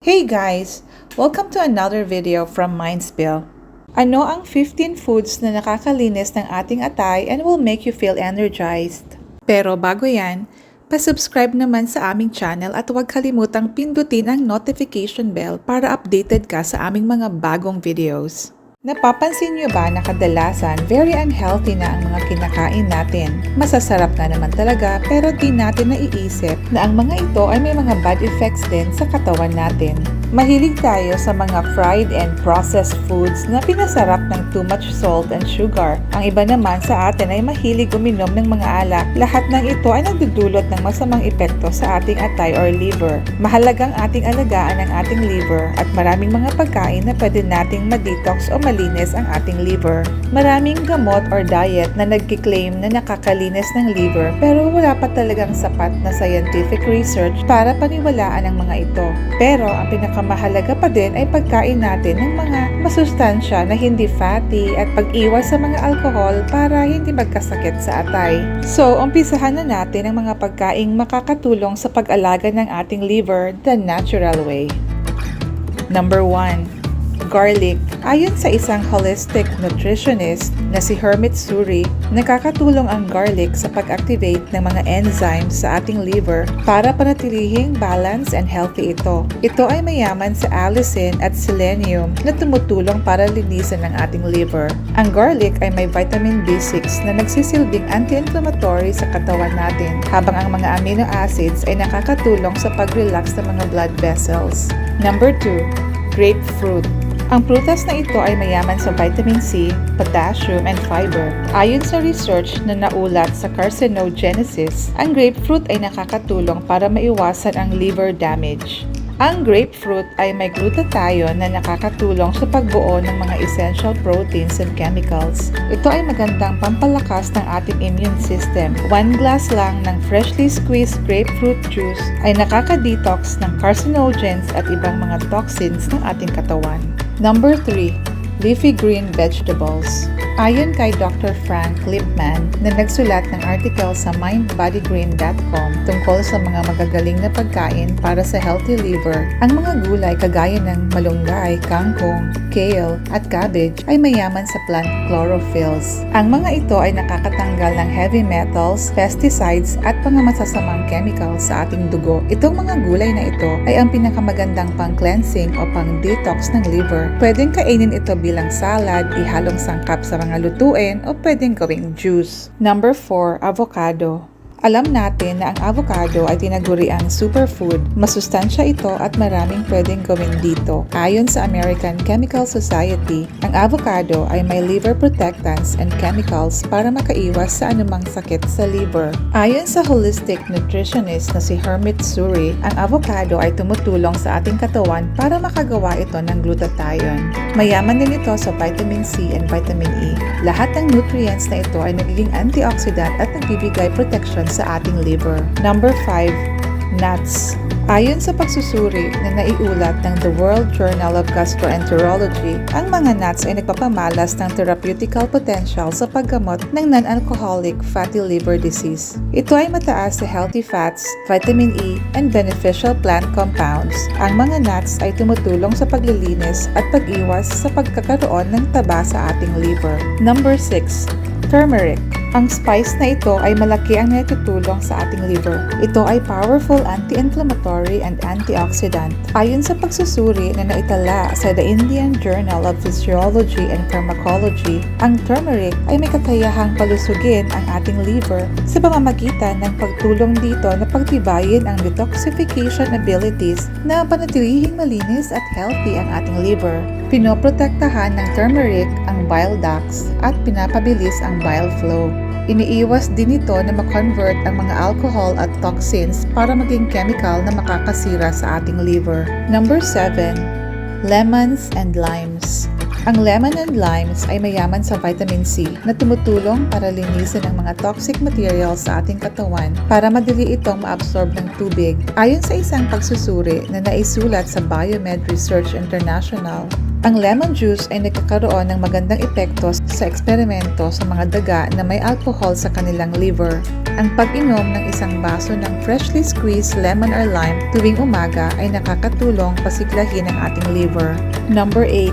Hey guys! Welcome to another video from Mindspill. Ano ang 15 foods na nakakalinis ng ating atay and will make you feel energized? Pero bago yan, pa-subscribe naman sa aming channel at huwag kalimutang pindutin ang notification bell para updated ka sa aming mga bagong videos. Napapansin niyo ba na kadalasan very unhealthy na ang mga kinakain natin? Masasarap nga naman talaga pero di natin naiisip na ang mga ito ay may mga bad effects din sa katawan natin. Mahilig tayo sa mga fried and processed foods na pinasarap ng too much salt and sugar. Ang iba naman sa atin ay mahilig uminom ng mga alak. Lahat ng ito ay nagdudulot ng masamang epekto sa ating atay or liver. Mahalagang ating alagaan ang ating liver at maraming mga pagkain na pwede nating ma-detox o malinis ang ating liver. Maraming gamot or diet na nagkiklaim na nakakalinis ng liver pero wala pa talagang sapat na scientific research para paniwalaan ang mga ito. Pero ang pinakamahalaga pa din ay pagkain natin ng mga masustansya na hindi fatty at pag-iwas sa mga alcohol para hindi magkasakit sa atay. So, umpisahan na natin ang mga pagkaing makakatulong sa pag-alaga ng ating liver the natural way. Number 1. Garlic. Ayon sa isang holistic nutritionist na si Hermit Suri, nakakatulong ang garlic sa pag-activate ng mga enzymes sa ating liver para panatilihing balance and healthy ito. Ito ay mayaman sa allicin at selenium na tumutulong para linisin ang ating liver. Ang garlic ay may vitamin B6 na nagsisilbing anti-inflammatory sa katawan natin, habang ang mga amino acids ay nakakatulong sa pag-relax ng mga blood vessels. Number 2. Grapefruit. Ang prutas na ito ay mayaman sa vitamin C, potassium, and fiber. Ayon sa research na naulat sa Carcinogenesis, ang grapefruit ay nakakatulong para maiwasan ang liver damage. Ang grapefruit ay may glutathione na nakakatulong sa pagbuo ng mga essential proteins and chemicals. Ito ay magandang pampalakas ng ating immune system. 1 glass lang ng freshly squeezed grapefruit juice ay nakaka-detox ng carcinogens at ibang mga toxins ng ating katawan. Number 3. Leafy green vegetables. Ayon kay Dr. Frank Lipman na nagsulat ng article sa mindbodygreen.com tungkol sa mga magagaling na pagkain para sa healthy liver, ang mga gulay kagaya ng malunggay, kangkong, kale, at cabbage ay mayaman sa plant chlorophylls. Ang mga ito ay nakakatanggal ng heavy metals, pesticides, at mga masasamang chemicals sa ating dugo. Itong mga gulay na ito ay ang pinakamagandang pang-cleansing o pang-detox ng liver. Pwedeng kainin ito bilang salad, ihalong sangkap sa mga lutuin o pwedeng gawing juice. Number 4. Avocado. Alam natin na ang avocado ay tinaguriang superfood. Masustansya ito at maraming pwedeng gawin dito. Ayon sa American Chemical Society, ang avocado ay may liver protectants and chemicals para makaiwas sa anumang sakit sa liver. Ayon sa holistic nutritionist na si Hermit Suri, ang avocado ay tumutulong sa ating katawan para makagawa ito ng glutathione. Mayaman din ito sa vitamin C and vitamin E. Lahat ng nutrients na ito ay nagiging antioxidant at nagbibigay protection sa ating liver. Number 5. Nuts. Ayon sa pagsusuri na naiulat ng The World Journal of Gastroenterology, ang mga nuts ay nagpapamalas ng therapeutical potential sa paggamot ng non-alcoholic fatty liver disease. Ito ay mataas sa healthy fats, vitamin E, and beneficial plant compounds. Ang mga nuts ay tumutulong sa paglilinis at pag-iwas sa pagkakaroon ng taba sa ating liver. Number 6. Turmeric. Ang spice na ito ay malaki ang natutulong sa ating liver. Ito ay powerful anti-inflammatory and antioxidant. Ayon sa pagsusuri na naitala sa The Indian Journal of Physiology and Pharmacology, ang turmeric ay may kakayahang palusugin ang ating liver sa pamamagitan ng pagtulong dito na pagtibayin ang detoxification abilities na panatilihing malinis at healthy ang ating liver. Pinoprotektahan ng turmeric ang bile ducts at pinapabilis ang bile flow. Iniiwas din ito na ma-convert ang mga alcohol at toxins para maging chemical na makakasira sa ating liver. Number 7. Lemons and limes. Ang lemon and limes ay mayaman sa vitamin C na tumutulong para linisin ang mga toxic materials sa ating katawan para madali itong ma-absorb ng tubig. Ayon sa isang pagsusuri na naisulat sa Biomed Research International, Ang lemon juice ay nagkakaroon ng magandang epekto sa eksperimento sa mga daga na may alcohol sa kanilang liver. Ang pag-inom ng isang baso ng freshly squeezed lemon or lime tuwing umaga ay nakakatulong pasiglahin ang ating liver. Number 8.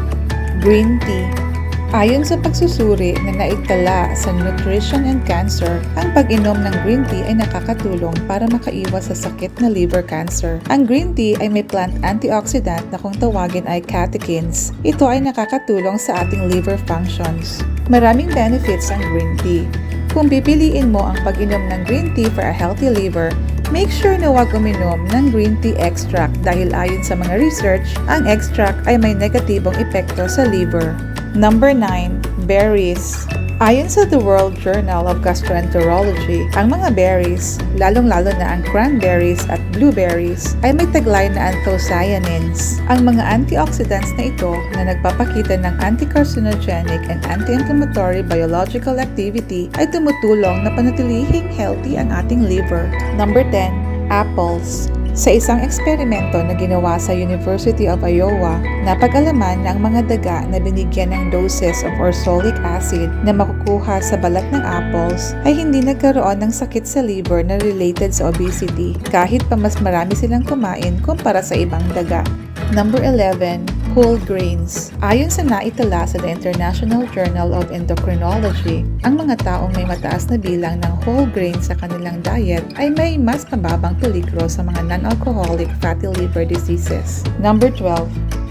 Green tea. Ayon sa pagsusuri na naitala sa Nutrition and Cancer, ang pag-inom ng green tea ay nakakatulong para makaiwas sa sakit na liver cancer. Ang green tea ay may plant antioxidant na kung tawagin ay catechins. Ito ay nakakatulong sa ating liver functions. Maraming benefits ang green tea. Kung pipiliin mo ang pag-inom ng green tea for a healthy liver, make sure na huwag uminom ng green tea extract dahil ayon sa mga research, ang extract ay may negatibong epekto sa liver. Number 9. Berries. Ayon sa The World Journal of Gastroenterology, ang mga berries, lalong-lalo na ang cranberries at blueberries, ay may taglay na anthocyanins. Ang mga antioxidants na ito na nagpapakita ng anti-carcinogenic and anti-inflammatory biological activity ay tumutulong na panatilihing healthy ang ating liver. Number 10. Apples. Sa isang eksperimento na ginawa sa University of Iowa, napag-alaman na ang mga daga na binigyan ng doses of orsolic acid na makukuha sa balat ng apples ay hindi nagkaroon ng sakit sa liver na related sa obesity kahit pa mas marami silang kumain kumpara sa ibang daga. Number 11. Whole grains. Ayon sa naitala sa The International Journal of Endocrinology, ang mga taong may mataas na bilang ng whole grains sa kanilang diet ay may mas mababang peligro sa mga non-alcoholic fatty liver diseases. Number 12.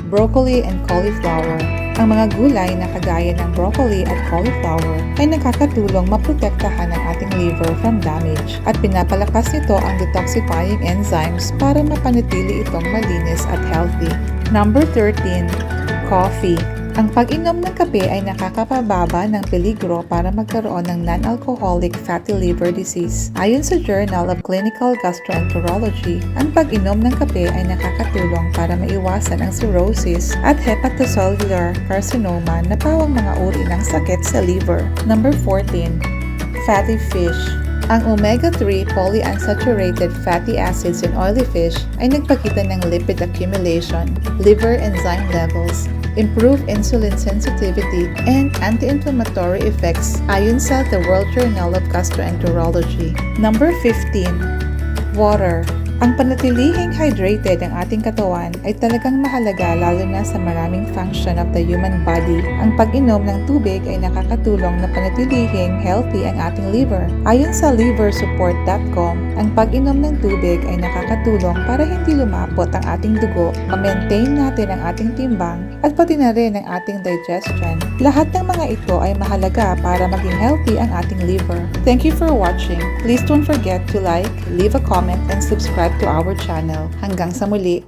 Broccoli and cauliflower. Ang mga gulay na kagaya ng broccoli at cauliflower ay nakakatulong maprotektahan ang ating liver from damage at pinapalakas nito ang detoxifying enzymes para mapanatili itong malinis at healthy. Number 13. Coffee. Ang pag-inom ng kape ay nakakapababa ng peligro para magkaroon ng non-alcoholic fatty liver disease. Ayon sa Journal of Clinical Gastroenterology, ang pag-inom ng kape ay nakakatulong para maiwasan ang cirrhosis at hepatocellular carcinoma na pawang mga uri ng sakit sa liver. Number 14. Fatty fish. Ang omega-3 polyunsaturated fatty acids in oily fish ay nagpakita ng lipid accumulation, liver enzyme levels, improved insulin sensitivity, and anti-inflammatory effects ayon sa The World Journal of Gastroenterology. Number 15. Water. Ang panatilihing hydrated ang ating katawan ay talagang mahalaga lalo na sa maraming function of the human body. Ang pag-inom ng tubig ay nakakatulong na panatilihing healthy ang ating liver. Ayon sa liversupport.com, ang pag-inom ng tubig ay nakakatulong para hindi lumapot ang ating dugo, ma-maintain natin ang ating timbang, at pati na rin ang ating digestion. Lahat ng mga ito ay mahalaga para maging healthy ang ating liver. Thank you for watching. Please don't forget to like, leave a comment, and subscribe to our channel. Hanggang sa muli!